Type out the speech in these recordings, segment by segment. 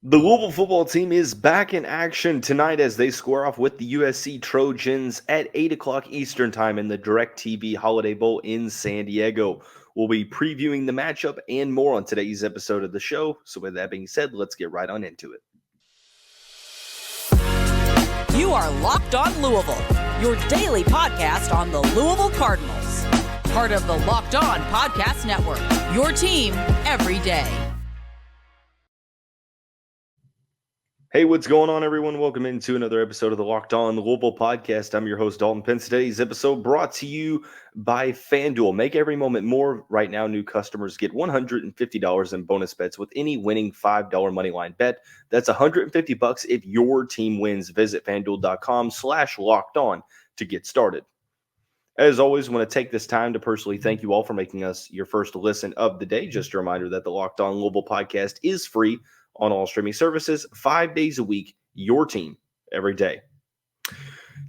The Louisville football team is back in action tonight as they square off with the USC Trojans at 8 o'clock Eastern Time in the DirecTV Holiday Bowl in San Diego. We'll be previewing the matchup and more on today's episode of the show. So, with that being said, let's get right on into it. You are Locked On Louisville, your daily podcast on the Louisville Cardinals. Part of the Locked On Podcast Network, your team every day. Hey, what's going on, everyone? Welcome into another episode of the Locked On Louisville podcast. I'm your host, Dalton Pence. Today's episode brought to you by FanDuel. Make every moment more. Right now, new customers get $150 in bonus bets with any winning $5 moneyline bet. That's $150 if your team wins. Visit FanDuel.com/lockedon to get started. As always, I want to take this time to personally thank you all for making us your first listen of the day. Just a reminder that the Locked On Louisville podcast is free on all streaming services, 5 days a week, your team every day.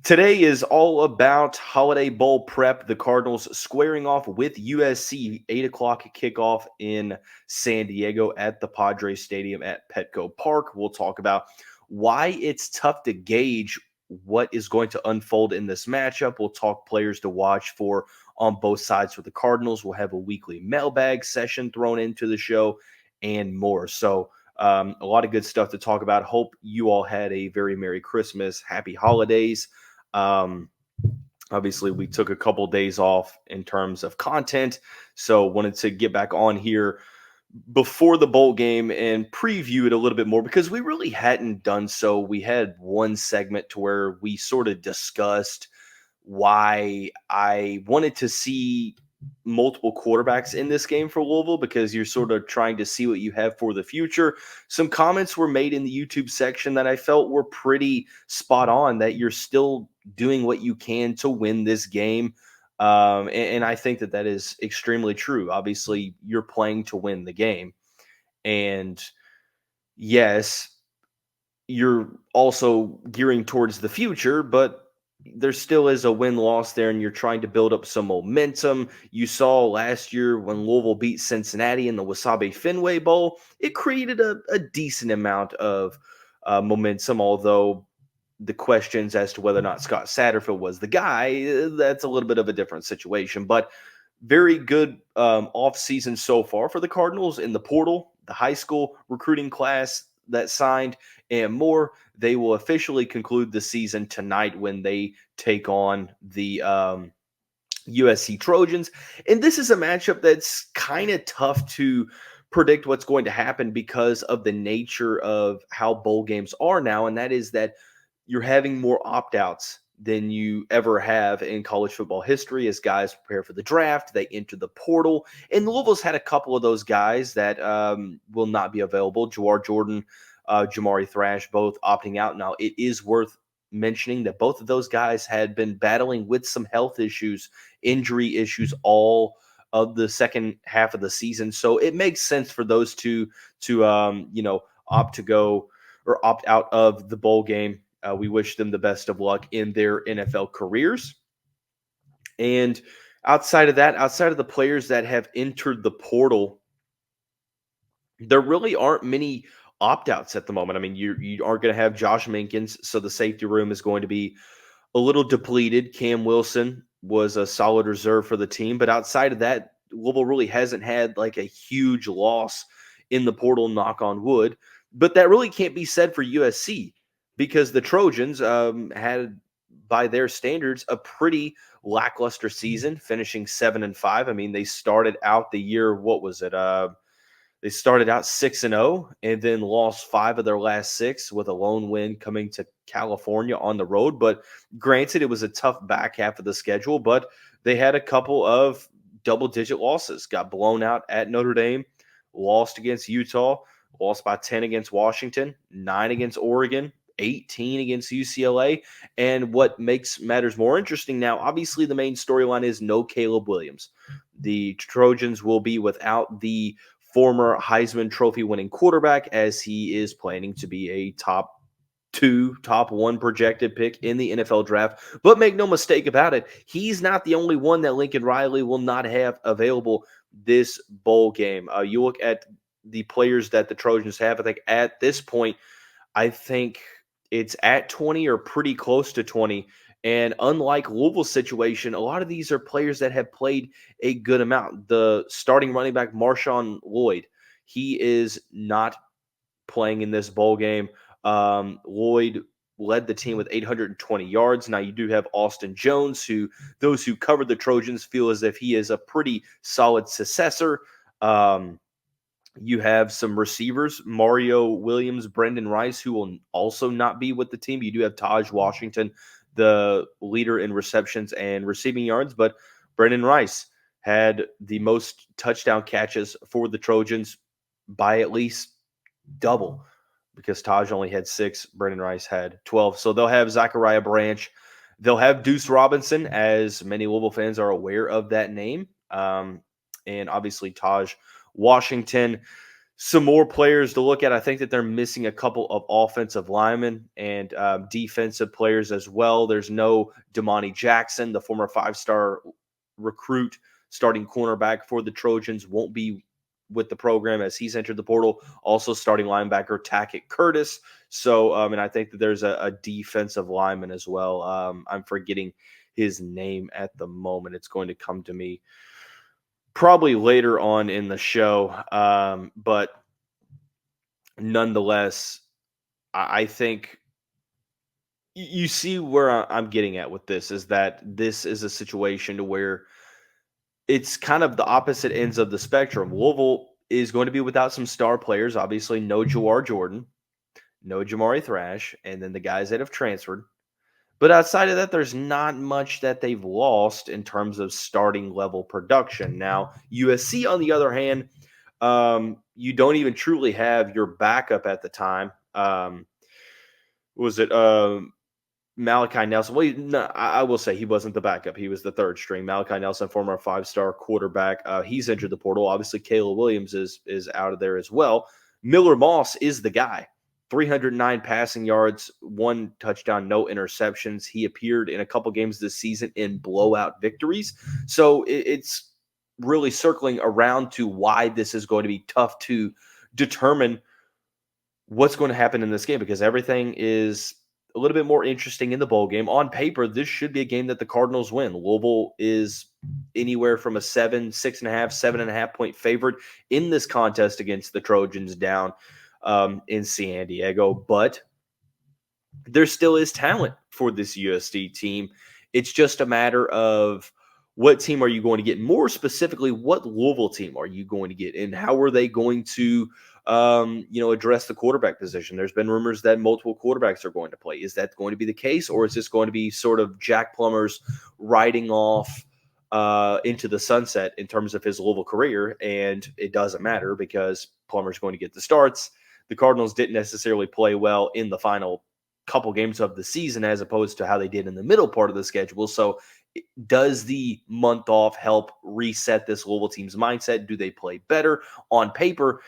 Today is all about Holiday Bowl prep. The Cardinals squaring off with USC, 8 o'clock kickoff in San Diego at the Padres Stadium at Petco Park. We'll talk about why it's tough to gauge what is going to unfold in this matchup. We'll talk players to watch for on both sides for the Cardinals. We'll have a weekly mailbag session thrown into the show and more. So, a lot of good stuff to talk about. Hope you all had a very Merry Christmas, Happy Holidays. Obviously, we took a couple days off in terms of content, so wanted to get back on here before the bowl game and preview it a little bit more because we really hadn't done so. We had one segment to where we sort of discussed why I wanted to see multiple quarterbacks in this game for Louisville because you're sort of trying to see what you have for the future. Some comments were made in the YouTube section that I felt were pretty spot on, that you're still doing what you can to win this game. And I think that is extremely true. Obviously, you're playing to win the game. And yes, you're also gearing towards the future, but there still is a win-loss there, and you're trying to build up some momentum. You saw last year when Louisville beat Cincinnati in the Wasabi Fenway Bowl, it created a decent amount of momentum, although the questions as to whether or not Scott Satterfield was the guy, that's a little bit of a different situation. But very good offseason so far for the Cardinals in the portal, the high school recruiting class that signed, and more. They will officially conclude the season tonight when they take on the USC Trojans. And this is a matchup that's kind of tough to predict what's going to happen because of the nature of how bowl games are now, and that is that you're having more opt-outs than you ever have in college football history as guys prepare for the draft. They enter the portal, and Louisville's had a couple of those guys that will not be available. Jawar Jordan, Jamari Thrash, both opting out. Now, it is worth mentioning that both of those guys had been battling with some health issues, injury issues all of the second half of the season. So it makes sense for those two to, opt to go or opt out of the bowl game. We wish them the best of luck in their NFL careers. And outside of that, outside of the players that have entered the portal, there really aren't many opt-outs at the moment. I mean, you aren't going to have Josh Minkins, so the safety room is going to be a little depleted. Cam Wilson was a solid reserve for the team, but outside of that, Louisville really hasn't had like a huge loss in the portal, knock on wood. But that really can't be said for USC because the Trojans had, by their standards, a pretty lackluster season, finishing 7-5. I mean, they started out the year, what was it? They started out 6-0 and then lost 5 of their last 6 with a lone win coming to California on the road. But granted, it was a tough back half of the schedule, but they had a couple of double-digit losses. Got blown out at Notre Dame, lost against Utah, lost by 10 against Washington, 9 against Oregon, 18 against UCLA. And what makes matters more interesting now, obviously the main storyline is no Caleb Williams. The Trojans will be without the former Heisman Trophy winning quarterback, as he is planning to be a top 2, top 1 projected pick in the NFL draft. But make no mistake about it, he's not the only one that Lincoln Riley will not have available this bowl game. You look at the players that the Trojans have, I think at this point, I think it's at 20 or pretty close to 20. And unlike Louisville's situation, a lot of these are players that have played a good amount. The starting running back, Marshawn Lloyd, he is not playing in this bowl game. Lloyd led the team with 820 yards. Now, you do have Austin Jones, who those who covered the Trojans feel as if he is a pretty solid successor. You have some receivers, Mario Williams, Brendan Rice, who will also not be with the team. You do have Taj Washington, the leader in receptions and receiving yards, but Brendan Rice had the most touchdown catches for the Trojans by at least double, because Taj only had 6, Brendan Rice had 12. So they'll have Zachariah Branch. They'll have Deuce Robinson, as many Louisville fans are aware of that name. And obviously Taj Washington. Some more players to look at. I think that they're missing a couple of offensive linemen and defensive players as well. There's no Damani Jackson, the former 5-star recruit, starting cornerback for the Trojans, won't be with the program as he's entered the portal. Also starting linebacker Tackett Curtis. So, and I think that there's a defensive lineman as well. I'm forgetting his name at the moment. It's going to come to me probably later on in the show. But nonetheless, I think you see where I'm getting at with this, is that this is a situation to where it's kind of the opposite ends of the spectrum. Louisville is going to be without some star players. Obviously, no Jawar Jordan, no Jamari Thrash, and then the guys that have transferred. But outside of that, there's not much that they've lost in terms of starting level production. Now, USC, on the other hand, you don't even truly have your backup at the time. Was it Malachi Nelson? Well, no, I will say he wasn't the backup. He was the third string. Malachi Nelson, former 5-star quarterback. He's entered the portal. Obviously, Caleb Williams is out of there as well. Miller Moss is the guy. 309 passing yards, 1 touchdown, no interceptions. He appeared in a couple games this season in blowout victories. So it's really circling around to why this is going to be tough to determine what's going to happen in this game, because everything is a little bit more interesting in the bowl game. On paper, this should be a game that the Cardinals win. Louisville is anywhere from a 6.5, 7.5 point favorite in this contest against the Trojans down in San Diego. But there still is talent for this USD team. It's just a matter of what team are you going to get? More specifically, what Louisville team are you going to get, and how are they going to address the quarterback position? There's been rumors that multiple quarterbacks are going to play. Is that going to be the case, or is this going to be sort of Jack Plummer's riding off into the sunset in terms of his Louisville career? And it doesn't matter, because Plummer's going to get the starts. The Cardinals didn't necessarily play well in the final couple games of the season as opposed to how they did in the middle part of the schedule. So does the month off help reset this Louisville team's mindset? Do they play better? On paper,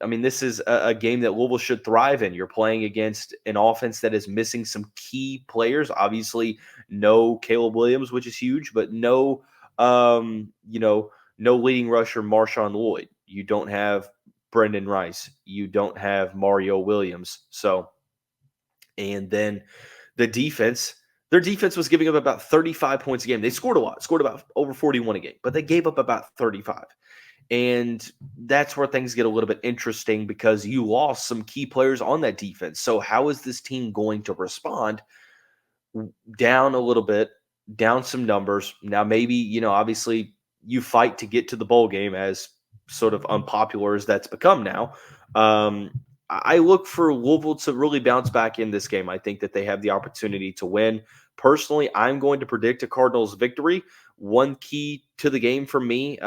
I mean, this is a game that Louisville should thrive in. You're playing against an offense that is missing some key players. Obviously, no Caleb Williams, which is huge, but no leading rusher Marshawn Lloyd. You don't have Brendan Rice. You don't have Mario Williams. And then the defense, their defense was giving up about 35 points a game. They scored a lot, scored about over 41 a game, but they gave up about 35. And that's where things get a little bit interesting, because you lost some key players on that defense. So how is this team going to respond? Down a little bit, down some numbers. Now, maybe, obviously you fight to get to the bowl game, as sort of unpopular as that's become now. I look for Louisville to really bounce back in this game. I think that they have the opportunity to win. Personally, I'm going to predict a Cardinals victory. One key to the game for me,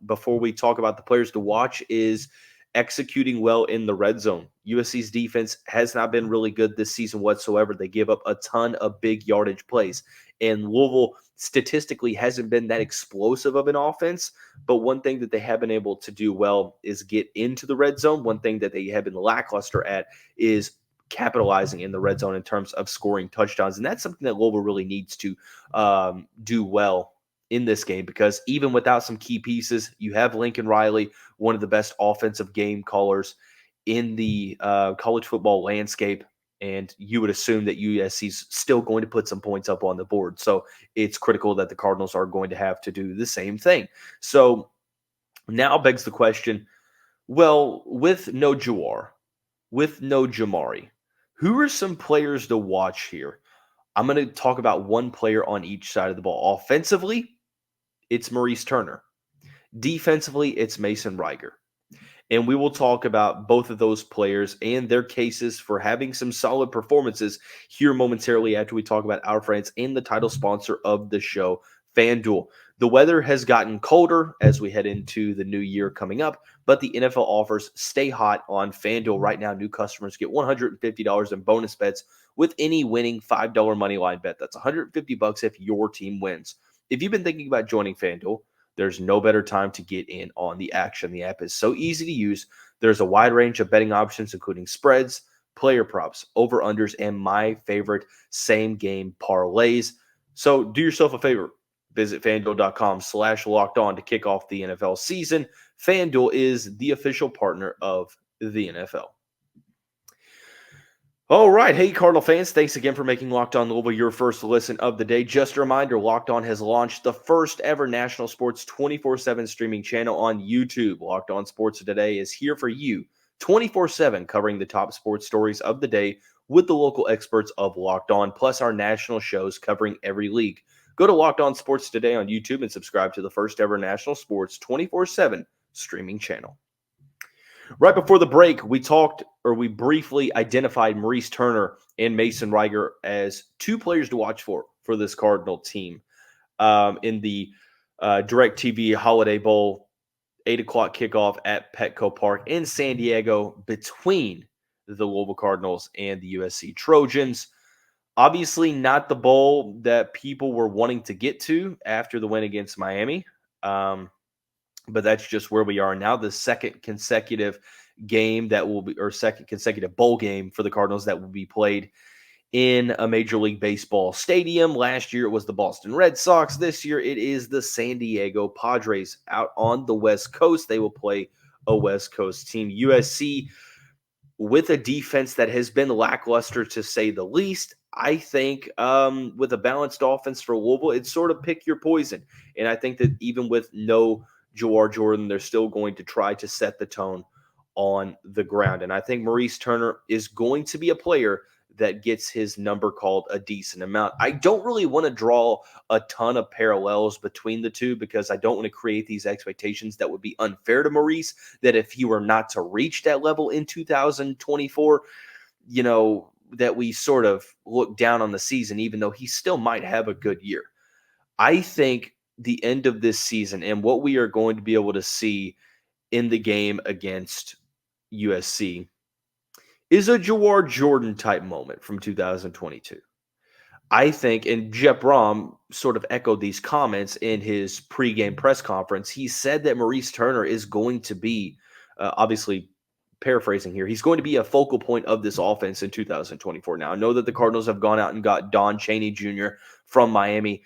before we talk about the players to watch, is executing well in the red zone. USC's defense has not been really good this season whatsoever. They give up a ton of big yardage plays. And Louisville statistically hasn't been that explosive of an offense. But one thing that they have been able to do well is get into the red zone. One thing that they have been lackluster at is capitalizing in the red zone in terms of scoring touchdowns. And that's something that Louisville really needs to do well in this game because even without some key pieces, you have Lincoln Riley, one of the best offensive game callers in the college football landscape. And you would assume that USC's still going to put some points up on the board. So it's critical that the Cardinals are going to have to do the same thing. So now begs the question, well, with no Jawar, with no Jamari, who are some players to watch here? I'm going to talk about one player on each side of the ball. Offensively, it's Maurice Turner. Defensively, it's Mason Reiger. And we will talk about both of those players and their cases for having some solid performances here momentarily after we talk about our friends and the title sponsor of the show, FanDuel. The weather has gotten colder as we head into the new year coming up, but the NFL offers stay hot on FanDuel. Right now, new customers get $150 in bonus bets with any winning $5 moneyline bet. That's $150 if your team wins. If you've been thinking about joining FanDuel, there's no better time to get in on the action. The app is so easy to use. There's a wide range of betting options, including spreads, player props, over-unders, and my favorite same-game parlays. So do yourself a favor. Visit FanDuel.com/lockedon to kick off the NFL season. FanDuel is the official partner of the NFL. All right. Hey, Cardinal fans. Thanks again for making Locked On Louisville your first listen of the day. Just a reminder, Locked On has launched the first ever national sports 24/7 streaming channel on YouTube. Locked On Sports Today is here for you 24/7, covering the top sports stories of the day with the local experts of Locked On, plus our national shows covering every league. Go to Locked On Sports Today on YouTube and subscribe to the first ever national sports 24/7 streaming channel. Right before the break, we briefly identified Maurice Turner and Mason Reiger as two players to watch for this Cardinal team in the DirecTV Holiday Bowl, 8 o'clock kickoff at Petco Park in San Diego between the Louisville Cardinals and the USC Trojans. Obviously not the bowl that people were wanting to get to after the win against Miami. But that's just where we are now. The second consecutive game that will be, or second consecutive bowl game for the Cardinals that will be played in a Major League Baseball stadium. Last year it was the Boston Red Sox. This year it is the San Diego Padres out on the West Coast. They will play a West Coast team. USC with a defense that has been lackluster to say the least. I think with a balanced offense for Louisville, it's sort of pick your poison. And I think that even with no Jawar Jordan, they're still going to try to set the tone on the ground. And I think Maurice Turner is going to be a player that gets his number called a decent amount. I don't really want to draw a ton of parallels between the two because I don't want to create these expectations that would be unfair to Maurice, that if he were not to reach that level in 2024, that we sort of look down on the season, even though he still might have a good year. I think the end of this season and what we are going to be able to see in the game against USC is a Jawar Jordan type moment from 2022. I think, and Jeff Brom sort of echoed these comments in his pregame press conference. He said that Maurice Turner is going to be, obviously paraphrasing here, he's going to be a focal point of this offense in 2024. Now, I know that the Cardinals have gone out and got Don Chaney Jr. from Miami.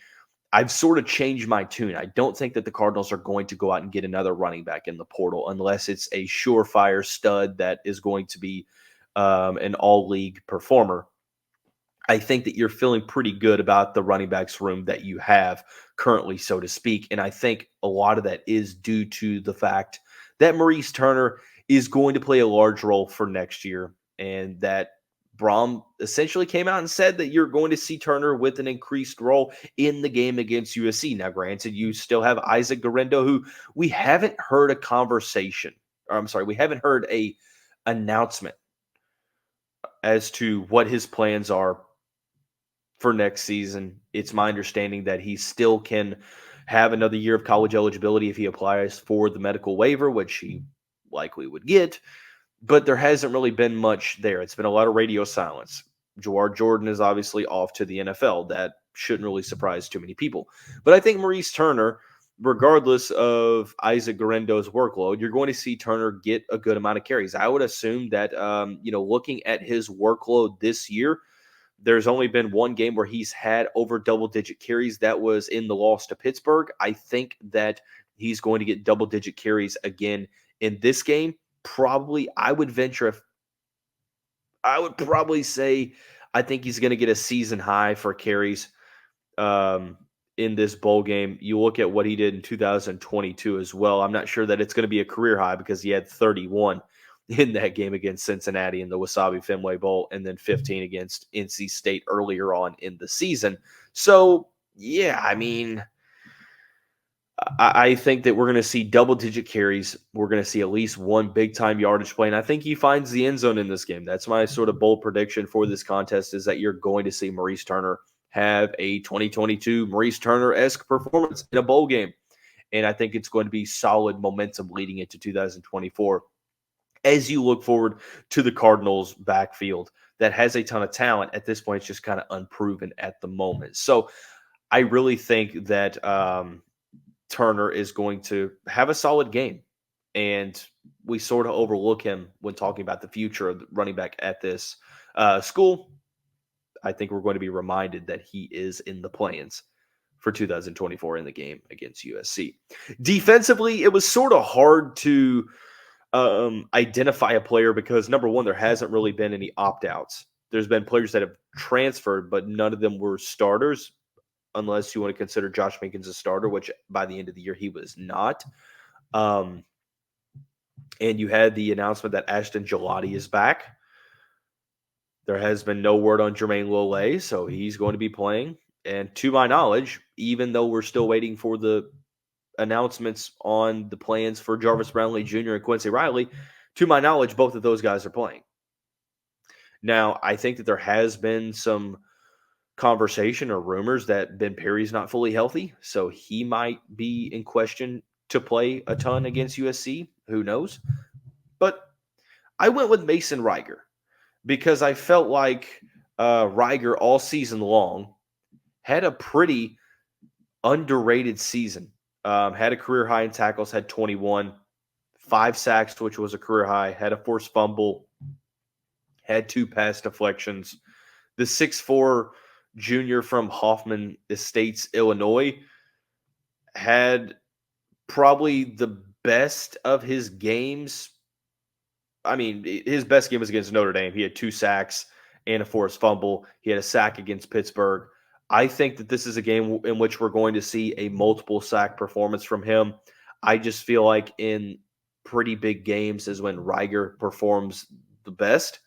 I've sort of changed my tune. I don't think that the Cardinals are going to go out and get another running back in the portal unless it's a surefire stud that is going to be an all-league performer. I think that you're feeling pretty good about the running backs room that you have currently, so to speak. And I think a lot of that is due to the fact that Maurice Turner is going to play a large role for next year, and that Brom essentially came out and said that you're going to see Turner with an increased role in the game against USC. Now, granted, you still have Isaac Guerendo, who we haven't heard we haven't heard a announcement as to what his plans are for next season. It's my understanding that he still can have another year of college eligibility if he applies for the medical waiver, which he likely would get. But there hasn't really been much there. It's been a lot of radio silence. Jawar Jordan is obviously off to the NFL. That shouldn't really surprise too many people. But I think Maurice Turner, regardless of Isaac Guerendo's workload, you're going to see Turner get a good amount of carries. I would assume that, looking at his workload this year, There's only been one game where he's had over double-digit carries. That was in the loss to Pittsburgh. I think that he's going to get double-digit carries again in this game. Probably, I would probably say I think he's going to get a season high for carries in this bowl game. You look at what he did in 2022 as well. I'm not sure that it's going to be a career high because he had 31 in that game against Cincinnati in the Wasabi Fenway Bowl, and then 15 against NC State earlier on in the season. So, yeah, I mean, I think that we're going to see double-digit carries. We're going to see at least one big-time yardage play, and I think he finds the end zone in this game. That's my sort of bold prediction for this contest, is that you're going to see Maurice Turner have a 2022 Maurice Turner-esque performance in a bowl game. And I think it's going to be solid momentum leading into 2024 as you look forward to the Cardinals' backfield that has a ton of talent. At this point, it's just kind of unproven at the moment. So I really think that Turner is going to have a solid game, and we sort of overlook him when talking about the future of the running back at this school. I think we're going to be reminded that he is in the plans for 2024 in the game against USC. Defensively, it was sort of hard to identify a player because, number one, there hasn't really been any opt-outs. There's been players that have transferred, but none of them were starters, unless you want to consider Josh Minkins a starter, which by the end of the year he was not. And you had the announcement that Ashton Gelati is back. There has been no word on Jermaine Lole, so he's going to be playing. And to my knowledge, even though we're still waiting for the announcements on the plans for Jarvis Brownlee Jr. and Quincy Riley, to my knowledge, both of those guys are playing. Now, I think that there has been some conversation or rumors that Ben Perry's not fully healthy, so he might be in question to play a ton against USC. Who knows? But I went with Mason Reiger because I felt like Reiger all season long had a pretty underrated season. Had a career high in tackles, had 21, 5 sacks, which was a career high, had a forced fumble, had 2 pass deflections. The 6'4" junior from Hoffman Estates, Illinois, had probably the best of his games. I mean, his best game was against Notre Dame. He had 2 sacks and a forced fumble. He had a sack against Pittsburgh. I think that this is a game in which we're going to see a multiple sack performance from him. I just feel like in pretty big games is when Reiger performs the best.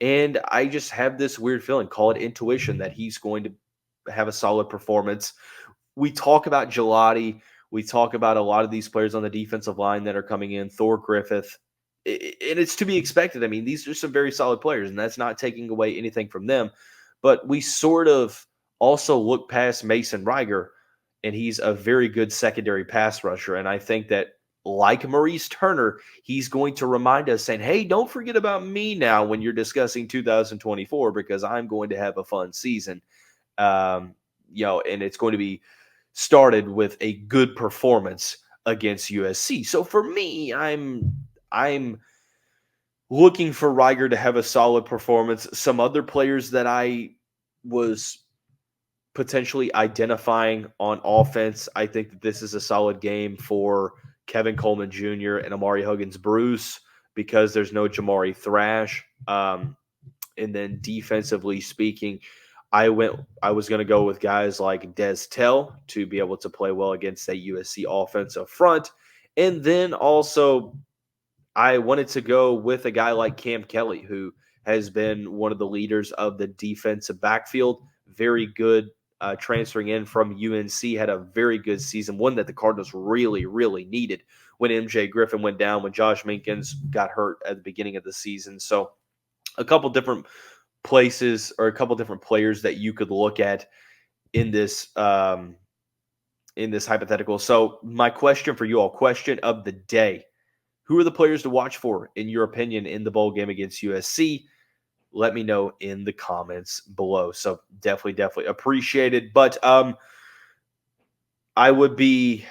And I just have this weird feeling, call it intuition, that he's going to have a solid performance. We talk about Gelati. We talk about a lot of these players on the defensive line that are coming in, Thor Griffith. And it's to be expected. I mean, these are some very solid players, and that's not taking away anything from them. But we sort of also look past Mason Reiger, and he's a very good secondary pass rusher. And I think that, like Maurice Turner, he's going to remind us saying, hey, don't forget about me now when you're discussing 2024, because I'm going to have a fun season. And it's going to be started with a good performance against USC. So for me, I'm looking for Reiger to have a solid performance. Some other players that I was potentially identifying on offense, I think that this is a solid game for Kevin Coleman Jr. and Amari Huggins-Bruce because there's no Jamari Thrash. And then defensively speaking, I was going to go with guys like Des Tell to be able to play well against that USC offensive front. And then also I wanted to go with a guy like Cam Kelly, who has been one of the leaders of the defensive backfield. Very good transferring in from UNC, had a very good season, one that the Cardinals really, really needed when MJ Griffin went down, when Josh Minkins got hurt at the beginning of the season. So a couple different places or a couple different players that you could look at in this hypothetical. So my question for you all, question of the day: who are the players to watch for, in your opinion, in the bowl game against USC? Let me know in the comments below. So definitely appreciated. But I would be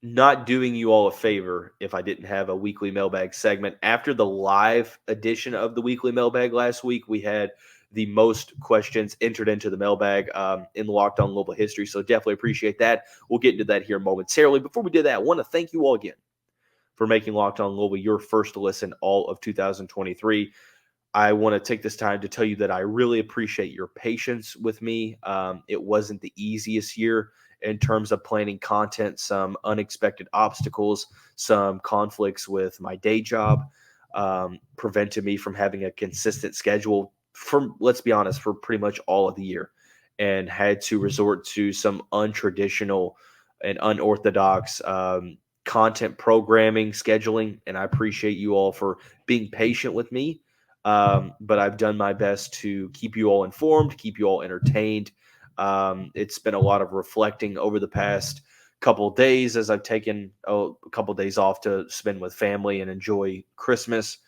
not doing you all a favor if I didn't have a weekly mailbag segment. After the live edition of the weekly mailbag last week, we had the most questions entered into the mailbag in the Locked On Louisville history. So definitely appreciate that. We'll get into that here momentarily. Before we do that, I want to thank you all again for making Locked On Louisville your first listen all of 2023. I want to take this time to tell you that I really appreciate your patience with me. It wasn't the easiest year in terms of planning content, some unexpected obstacles, some conflicts with my day job prevented me from having a consistent schedule for, let's be honest, for pretty much all of the year, and had to resort to some untraditional and unorthodox content programming, scheduling. And I appreciate you all for being patient with me. But I've done my best to keep you all informed, keep you all entertained. It's been a lot of reflecting over the past couple of days as I've taken a couple of days off to spend with family and enjoy Christmas.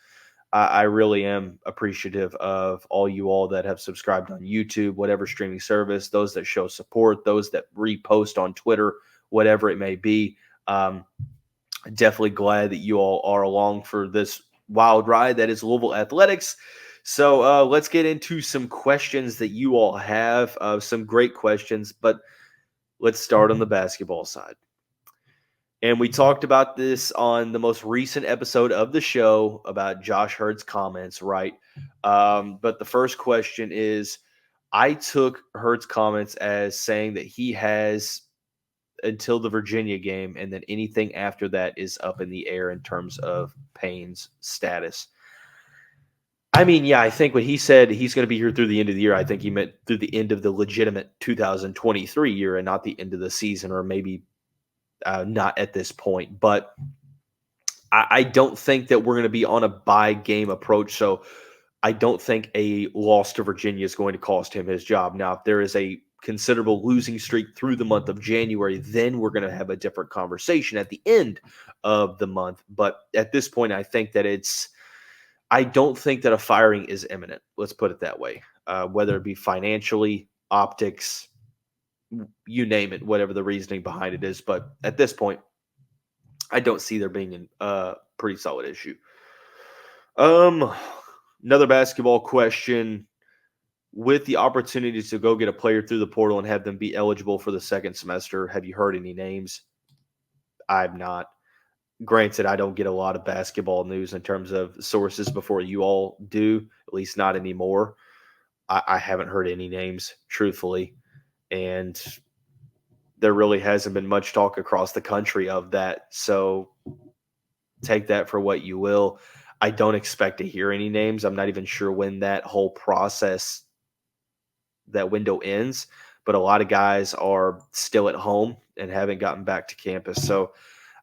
I really am appreciative of all you all that have subscribed on YouTube, whatever streaming service, those that show support, those that repost on Twitter, whatever it may be. Definitely glad that you all are along for this wild ride that is Louisville Athletics. So let's get into some questions that you all have, some great questions, but let's start on the basketball side. And we talked about this on the most recent episode of the show about Josh Hurd's comments, right? But the first question is, I took Hurd's comments as saying that he has until the Virginia game, and then anything after that is up in the air in terms of Payne's status. I mean, yeah, I think when he said he's going to be here through the end of the year, I think he meant through the end of the legitimate 2023 year and not the end of the season, or maybe not at this point. But I don't think that we're going to be on a by-game approach, so I don't think a loss to Virginia is going to cost him his job. Now, if there is a considerable losing streak through the month of January, then we're going to have a different conversation at the end of the month. But at this point, I think that I don't think that a firing is imminent. Let's put it that way. Whether it be financially, optics, you name it, whatever the reasoning behind it is. But at this point, I don't see there being a pretty solid issue. Another basketball question. With the opportunity to go get a player through the portal and have them be eligible for the second semester, have you heard any names? I'm not. Granted, I don't get a lot of basketball news in terms of sources before you all do, at least not anymore. I haven't heard any names, truthfully. And there really hasn't been much talk across the country of that. So take that for what you will. I don't expect to hear any names. I'm not even sure when that whole process, that window ends, but a lot of guys are still at home and haven't gotten back to campus. So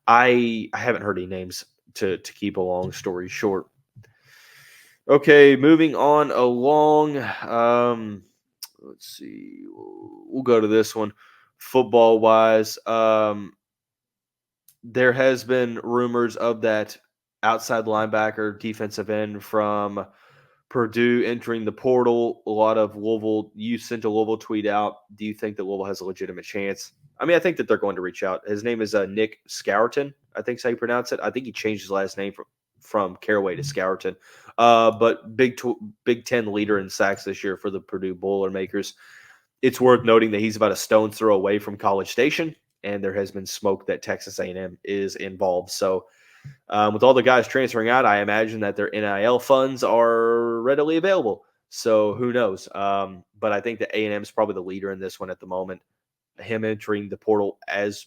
I haven't heard any names to keep a long story short. Okay, moving on along. Let's see. We'll go to this one. Football-wise, there has been rumors of that outside linebacker, defensive end from Purdue entering the portal. A lot of Louisville, you sent a Louisville tweet out. Do you think that Louisville has a legitimate chance? I mean, I think that they're going to reach out. His name is Nick Scourton, I think is how you pronounce it. I think he changed his last name from Caraway to Scourton. But Big Ten leader in sacks this year for the Purdue Boilermakers. It's worth noting that he's about a stone's throw away from College Station, and there has been smoke that Texas A&M is involved. So with all the guys transferring out, I imagine that their NIL funds are readily available. So who knows? But I think that A&M is probably the leader in this one at the moment. Him entering the portal as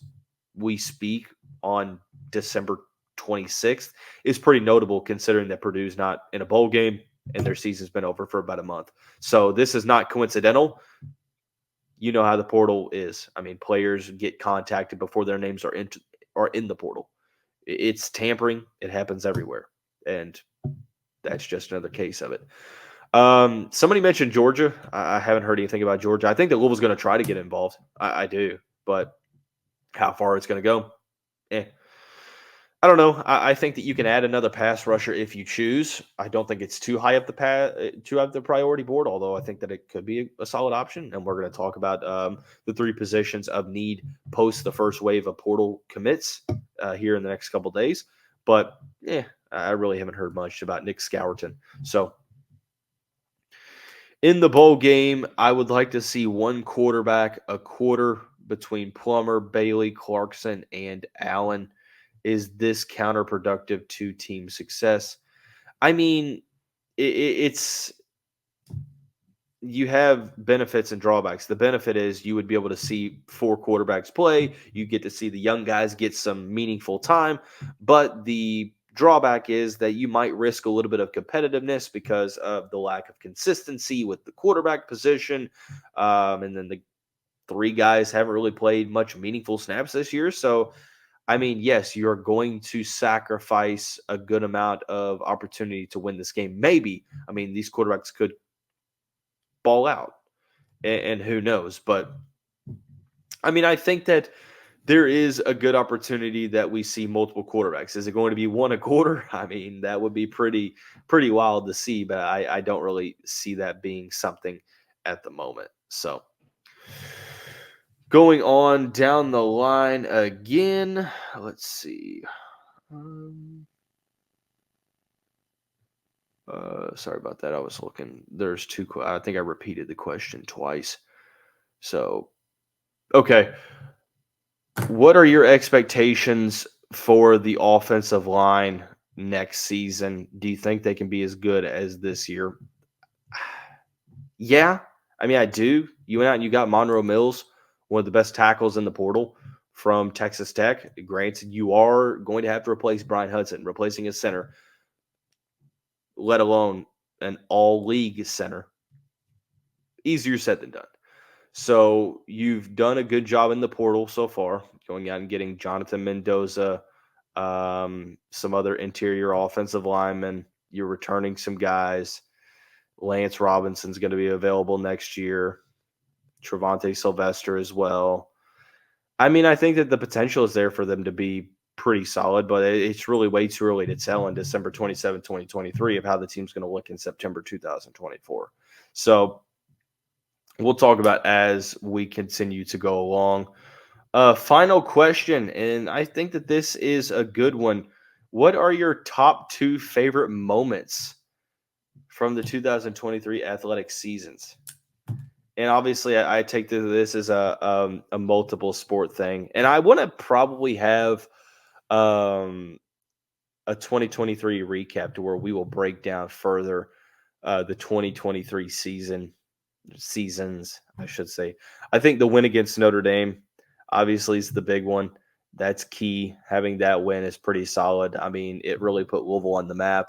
we speak on December 26th is pretty notable, considering that Purdue's not in a bowl game and their season's been over for about a month. So this is not coincidental. You know how the portal is. I mean, players get contacted before their names are in the portal. It's tampering. It happens everywhere. And that's just another case of it. Somebody mentioned Georgia. I haven't heard anything about Georgia. I think that Louisville's going to try to get involved. I do. But how far it's going to go? I don't know. I think that you can add another pass rusher if you choose. I don't think it's too high up the priority board, although I think that it could be a solid option. And we're going to talk about the three positions of need post the first wave of portal commits here in the next couple of days. But I really haven't heard much about Nick Scourton. So In the bowl game, I would like to see one quarterback a quarter between Plummer, Bailey, Clarkson, and Allen. Is this counterproductive to team success? I mean, it's you have benefits and drawbacks. The benefit is you would be able to see 4 quarterbacks play. You get to see the young guys get some meaningful time. But the drawback is that you might risk a little bit of competitiveness because of the lack of consistency with the quarterback position. And then the 3 guys haven't really played much meaningful snaps this year. So, I mean, yes, you're going to sacrifice a good amount of opportunity to win this game. Maybe. I mean, these quarterbacks could ball out, and who knows? But I mean, I think that there is a good opportunity that we see multiple quarterbacks. Is it going to be one a quarter? I mean, that would be pretty wild to see, but I don't really see that being something at the moment. So going on down the line again, let's see. Sorry about that. I was looking. There's 2. I think I repeated the question twice. So, okay. What are your expectations for the offensive line next season? Do you think they can be as good as this year? Yeah. I mean, I do. You went out and you got Monroe Mills, one of the best tackles in the portal from Texas Tech. Granted, you are going to have to replace Brian Hudson, replacing his center, let alone an all-league center. Easier said than done. So you've done a good job in the portal so far, going out and getting Jonathan Mendoza, some other interior offensive linemen. You're returning some guys. Lance Robinson's going to be available next year. Trevante Sylvester as well. I mean, I think that the potential is there for them to be pretty solid, but it's really way too early to tell in December 27, 2023 of how the team's going to look in September 2024. So we'll talk about as we continue to go along. Final question, and I think that this is a good one. What are your top 2 favorite moments from the 2023 athletic seasons? And obviously, I take this as a multiple sport thing, and I want to probably have a 2023 recap to where we will break down further the 2023 seasons, I should say. I think the win against Notre Dame obviously is the big one. That's key. Having that win is pretty solid. I mean, it really put Louisville on the map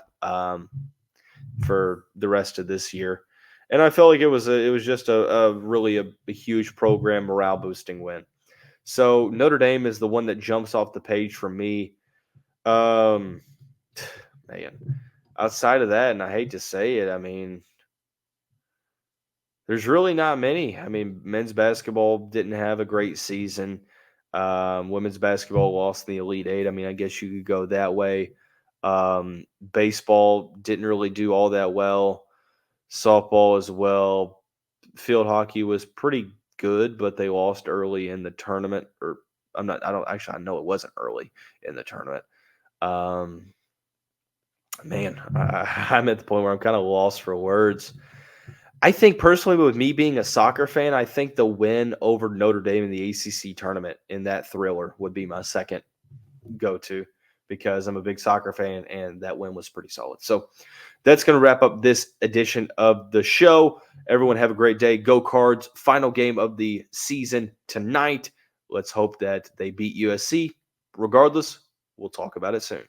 for the rest of this year. And I felt like it was just a really a huge program morale boosting win. So Notre Dame is the one that jumps off the page for me. Man, outside of that, and I hate to say it, I mean, there's really not many. I mean, men's basketball didn't have a great season. Women's basketball lost in the Elite Eight. I mean, I guess you could go that way. Baseball didn't really do all that well. Softball as well. Field hockey was pretty good, but they lost early in the tournament. I know it wasn't early in the tournament. Man, I'm at the point where I'm kind of lost for words. I think personally, with me being a soccer fan, I think the win over Notre Dame in the ACC tournament in that thriller would be my second go-to because I'm a big soccer fan and that win was pretty solid. So that's going to wrap up this edition of the show. Everyone have a great day. Go Cards. Final game of the season tonight. Let's hope that they beat USC. Regardless, we'll talk about it soon.